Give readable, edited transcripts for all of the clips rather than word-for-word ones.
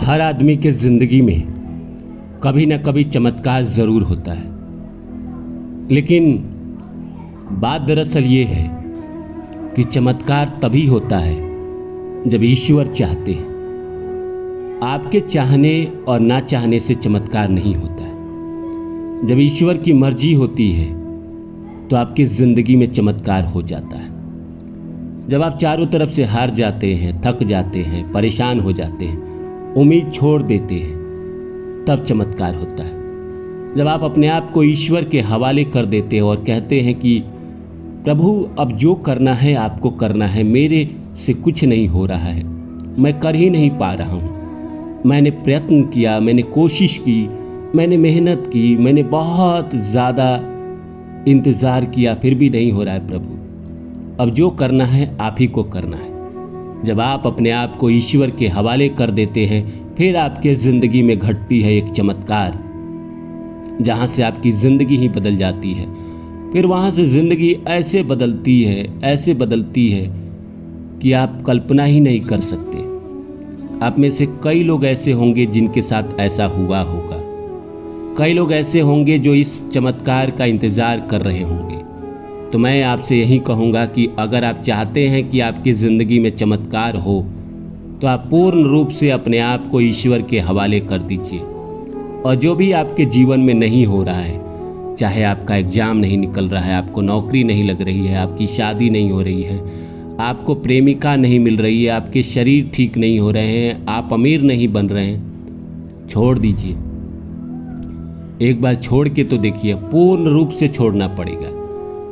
हर आदमी के ज़िंदगी में कभी ना कभी चमत्कार ज़रूर होता है, लेकिन बात दरअसल ये है कि चमत्कार तभी होता है जब ईश्वर चाहते हैं। आपके चाहने और ना चाहने से चमत्कार नहीं होता है। जब ईश्वर की मर्जी होती है तो आपकी ज़िंदगी में चमत्कार हो जाता है। जब आप चारों तरफ से हार जाते हैं, थक जाते हैं, परेशान हो जाते हैं, उम्मीद छोड़ देते हैं, तब चमत्कार होता है। जब आप अपने आप को ईश्वर के हवाले कर देते हैं और कहते हैं कि प्रभु अब जो करना है आपको करना है, मेरे से कुछ नहीं हो रहा है, मैं कर ही नहीं पा रहा हूँ। मैंने प्रयत्न किया, मैंने कोशिश की, मैंने मेहनत की, मैंने बहुत ज़्यादा इंतज़ार किया, फिर भी नहीं हो रहा है प्रभु। अब जो करना है आप ही को करना है। जब आप अपने आप को ईश्वर के हवाले कर देते हैं, फिर आपके ज़िंदगी में घटती है एक चमत्कार, जहाँ से आपकी ज़िंदगी ही बदल जाती है। फिर वहाँ से ज़िंदगी ऐसे बदलती है कि आप कल्पना ही नहीं कर सकते। आप में से कई लोग ऐसे होंगे जिनके साथ ऐसा हुआ होगा। कई लोग ऐसे होंगे जो इस चमत्कार का इंतज़ार कर रहे होंगे। तो मैं आपसे यही कहूँगा कि अगर आप चाहते हैं कि आपकी ज़िंदगी में चमत्कार हो, तो आप पूर्ण रूप से अपने आप को ईश्वर के हवाले कर दीजिए। और जो भी आपके जीवन में नहीं हो रहा है, चाहे आपका एग्ज़ाम नहीं निकल रहा है, आपको नौकरी नहीं लग रही है, आपकी शादी नहीं हो रही है, आपको प्रेमिका नहीं मिल रही है, आपके शरीर ठीक नहीं हो रहे हैं, आप अमीर नहीं बन रहे हैं, छोड़ दीजिए। एक बार छोड़ के तो देखिए, पूर्ण रूप से छोड़ना पड़ेगा।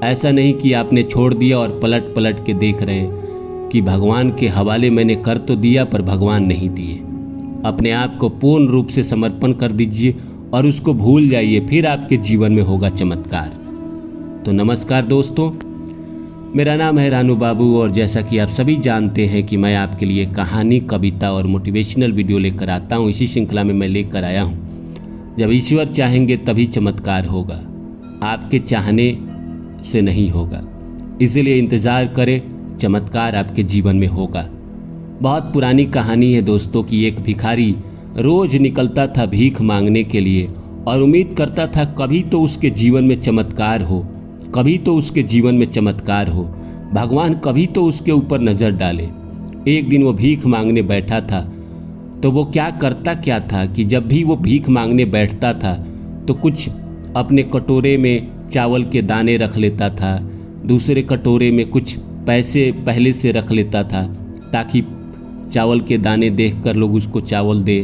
ऐसा नहीं कि आपने छोड़ दिया और पलट पलट के देख रहे हैं कि भगवान के हवाले मैंने कर तो दिया पर भगवान नहीं दिए। अपने आप को पूर्ण रूप से समर्पण कर दीजिए और उसको भूल जाइए, फिर आपके जीवन में होगा चमत्कार। तो नमस्कार दोस्तों, मेरा नाम है रानू बाबू और जैसा कि आप सभी जानते हैं कि मैं आपके लिए कहानी, कविता और मोटिवेशनल वीडियो लेकर आता हूँ। इसी श्रृंखला में मैं लेकर आया हूँ, जब ईश्वर चाहेंगे तभी चमत्कार होगा, आपके चाहने से नहीं होगा। इसीलिए इंतज़ार करें, चमत्कार आपके जीवन में होगा। बहुत पुरानी कहानी है दोस्तों कि एक भिखारी रोज़ निकलता था भीख मांगने के लिए और उम्मीद करता था कभी तो उसके जीवन में चमत्कार हो, कभी तो उसके जीवन में चमत्कार हो, भगवान कभी तो उसके ऊपर नज़र डाले। एक दिन वो भीख मांगने बैठा था, तो वो क्या था कि जब भी वो भीख मांगने बैठता था तो कुछ अपने कटोरे में चावल के दाने रख लेता था, दूसरे कटोरे में कुछ पैसे पहले से रख लेता था ताकि चावल के दाने देखकर लोग उसको चावल दे,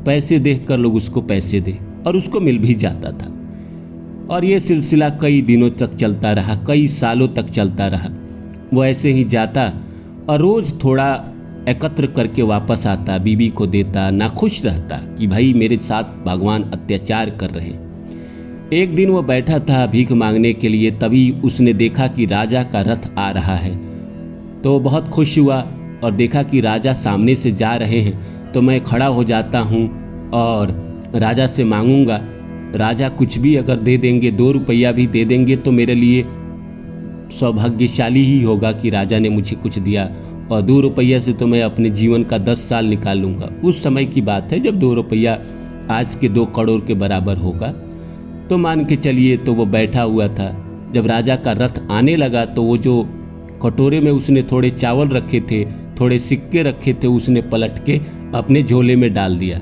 पैसे देखकर लोग उसको पैसे दे, और उसको मिल भी जाता था। और ये सिलसिला कई दिनों तक चलता रहा, कई सालों तक चलता रहा। वो ऐसे ही जाता और रोज़ थोड़ा एकत्र करके वापस आता, बीवी को देता, नाखुश रहता कि भाई मेरे साथ भगवान अत्याचार कर रहे हैं। एक दिन वो बैठा था भीख मांगने के लिए, तभी उसने देखा कि राजा का रथ आ रहा है। तो बहुत खुश हुआ और देखा कि राजा सामने से जा रहे हैं, तो मैं खड़ा हो जाता हूँ और राजा से मांगूंगा। राजा कुछ भी अगर दे देंगे, 2 रुपया भी दे देंगे, तो मेरे लिए सौभाग्यशाली ही होगा कि राजा ने मुझे कुछ दिया। और 2 रुपया से तो मैं अपने जीवन का 10 साल निकाल लूँगा। उस समय की बात है जब 2 रुपया आज के 2 करोड़ के बराबर होगा। तो मान के चलिए, तो वो बैठा हुआ था। जब राजा का रथ आने लगा तो वो जो कटोरे में उसने थोड़े चावल रखे थे, थोड़े सिक्के रखे थे, उसने पलट के अपने झोले में डाल दिया।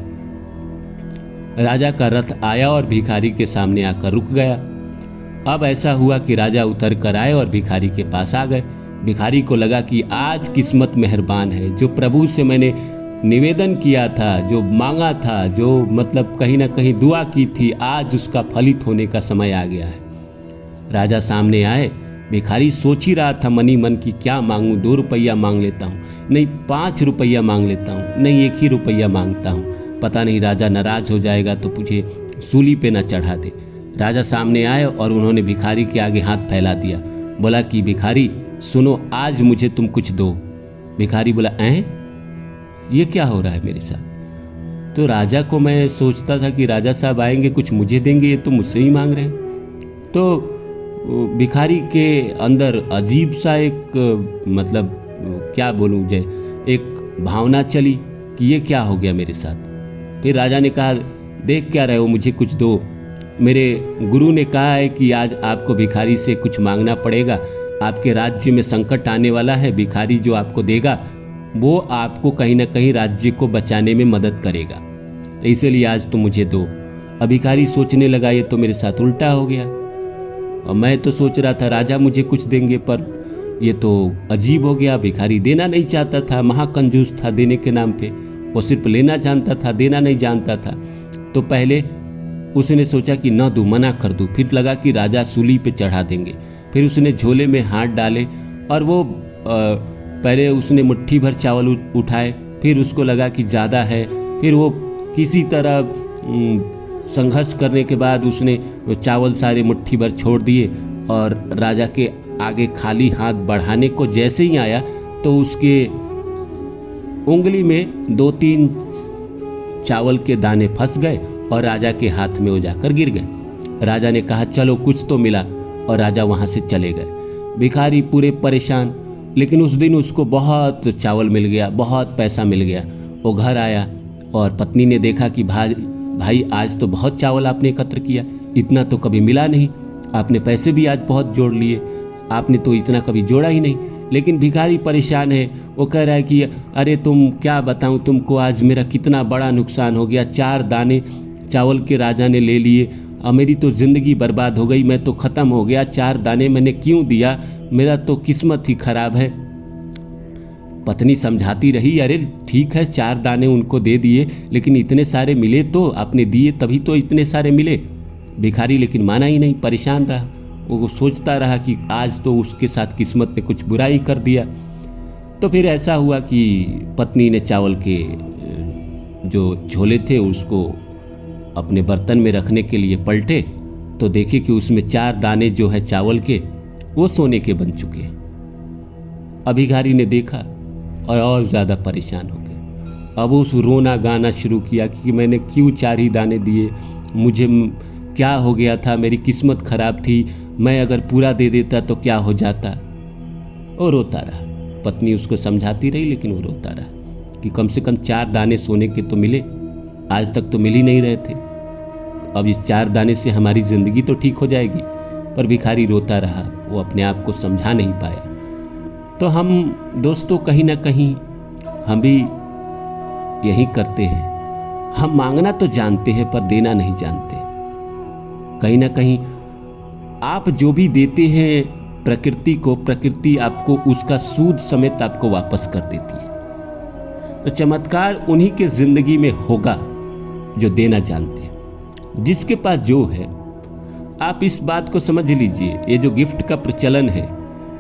राजा का रथ आया और भिखारी के सामने आकर रुक गया। अब ऐसा हुआ कि राजा उतर कर आए और भिखारी के पास आ गए। भिखारी को लगा कि आज किस्मत मेहरबान है, जो प्रभु से मैंने निवेदन किया था, जो मांगा था, जो मतलब कहीं ना कहीं दुआ की थी, आज उसका फलित होने का समय आ गया है। राजा सामने आए। भिखारी सोच ही रहा था मनी मन की क्या मांगूं, 2 रुपया मांग लेता हूँ, नहीं 5 रुपया मांग लेता हूँ, नहीं 1 ही रुपया मांगता हूँ, पता नहीं राजा नाराज हो जाएगा तो मुझे सूली पे न चढ़ा दे। राजा सामने आए और उन्होंने भिखारी के आगे हाथ फैला दिया। बोला कि भिखारी सुनो, आज मुझे तुम कुछ दो। भिखारी बोला, ये क्या हो रहा है मेरे साथ? तो राजा को मैं सोचता था कि राजा साहब आएंगे कुछ मुझे देंगे, ये तो मुझसे ही मांग रहे हैं। तो भिखारी के अंदर अजीब सा एक क्या बोलूँ, एक भावना चली कि ये क्या हो गया मेरे साथ। फिर राजा ने कहा, देख क्या रहे हो, मुझे कुछ दो। मेरे गुरु ने कहा है कि आज आपको भिखारी से कुछ मांगना पड़ेगा, आपके राज्य में संकट आने वाला है, भिखारी जो आपको देगा वो आपको कहीं ना कहीं राज्य को बचाने में मदद करेगा, तो इसीलिए आज तुम मुझे दो। अब भिखारी सोचने लगा, ये तो मेरे साथ उल्टा हो गया, और मैं तो सोच रहा था राजा मुझे कुछ देंगे, पर ये तो अजीब हो गया। भिखारी देना नहीं चाहता था, महाकंजूस था देने के नाम पे, वो सिर्फ लेना जानता था, देना नहीं जानता था। तो पहले उसने सोचा कि न दूँ, मना कर दूँ, फिर लगा कि राजा सूली पे चढ़ा देंगे। फिर उसने झोले में हाथ डाले और वो पहले उसने मुट्ठी भर चावल उठाए, फिर उसको लगा कि ज़्यादा है, फिर वो किसी तरह संघर्ष करने के बाद उसने वो चावल सारे मुट्ठी भर छोड़ दिए, और राजा के आगे खाली हाथ बढ़ाने को जैसे ही आया तो उसके उंगली में 2-3 चावल के दाने फंस गए और राजा के हाथ में वो जाकर गिर गए। राजा ने कहा चलो कुछ तो मिला, और राजा वहाँ से चले गए। भिखारी पूरे परेशान, लेकिन उस दिन उसको बहुत चावल मिल गया, बहुत पैसा मिल गया। वो घर आया और पत्नी ने देखा कि भाई आज तो बहुत चावल आपने एकत्र किया, इतना तो कभी मिला नहीं, आपने पैसे भी आज बहुत जोड़ लिए, आपने तो इतना कभी जोड़ा ही नहीं। लेकिन भिखारी परेशान है, वो कह रहा है कि अरे तुम क्या बताऊं तुमको, आज मेरा कितना बड़ा नुकसान हो गया, 4 दाने चावल के राजा ने ले लिए, अब मेरी तो ज़िंदगी बर्बाद हो गई, मैं तो ख़त्म हो गया, 4 दाने मैंने क्यों दिया, मेरा तो किस्मत ही खराब है। पत्नी समझाती रही, अरे ठीक है 4 दाने उनको दे दिए, लेकिन इतने सारे मिले तो आपने दिए, तभी तो इतने सारे मिले। भिखारी लेकिन माना ही नहीं, परेशान रहा। वो सोचता रहा कि आज तो उसके साथ किस्मत ने कुछ बुराई कर दिया। तो फिर ऐसा हुआ कि पत्नी ने चावल के जो झोले थे उसको अपने बर्तन में रखने के लिए पलटे, तो देखे कि उसमें 4 दाने जो है चावल के वो सोने के बन चुके हैं। अब भिखारी ने देखा और ज़्यादा परेशान हो गए। अब उस रोना गाना शुरू किया कि मैंने क्यों 4 ही दाने दिए, मुझे क्या हो गया था, मेरी किस्मत खराब थी, मैं अगर पूरा दे देता तो क्या हो जाता। और रोता रहा। पत्नी उसको समझाती रही, लेकिन वो रोता रहा कि कम से कम 4 दाने सोने के तो मिले, आज तक तो मिल ही नहीं रहे थे, अब इस 4 दाने से हमारी ज़िंदगी तो ठीक हो जाएगी। पर भिखारी रोता रहा, वो अपने आप को समझा नहीं पाया। तो हम दोस्तों कहीं ना कहीं हम भी यही करते हैं, हम मांगना तो जानते हैं पर देना नहीं जानते। कहीं ना कहीं आप जो भी देते हैं प्रकृति को, प्रकृति आपको उसका सूद समेत आपको वापस कर देती है। तो चमत्कार उन्हीं के जिंदगी में होगा जो देना जानते हैं। जिसके पास जो है, आप इस बात को समझ लीजिए, ये जो गिफ्ट का प्रचलन है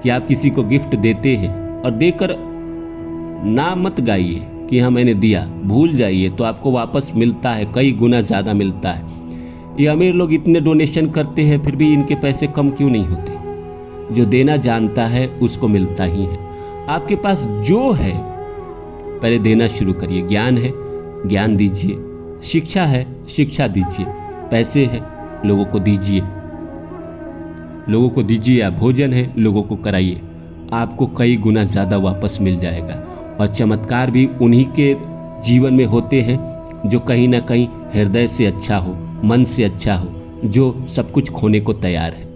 कि आप किसी को गिफ्ट देते हैं और देकर ना मत गाइए कि हाँ मैंने दिया, भूल जाइए, तो आपको वापस मिलता है, कई गुना ज़्यादा मिलता है। ये अमीर लोग इतने डोनेशन करते हैं फिर भी इनके पैसे कम क्यों नहीं होते? जो देना जानता है उसको मिलता ही है। आपके पास जो है पहले देना शुरू करिए। ज्ञान है, ज्ञान दीजिए, शिक्षा है, शिक्षा दीजिए, पैसे है, लोगों को दीजिए, लोगों को दीजिए, या भोजन है, लोगों को कराइए, आपको कई गुना ज़्यादा वापस मिल जाएगा। और चमत्कार भी उन्हीं के जीवन में होते हैं जो कहीं ना कहीं हृदय से अच्छा हो, मन से अच्छा हो, जो सब कुछ खोने को तैयार है।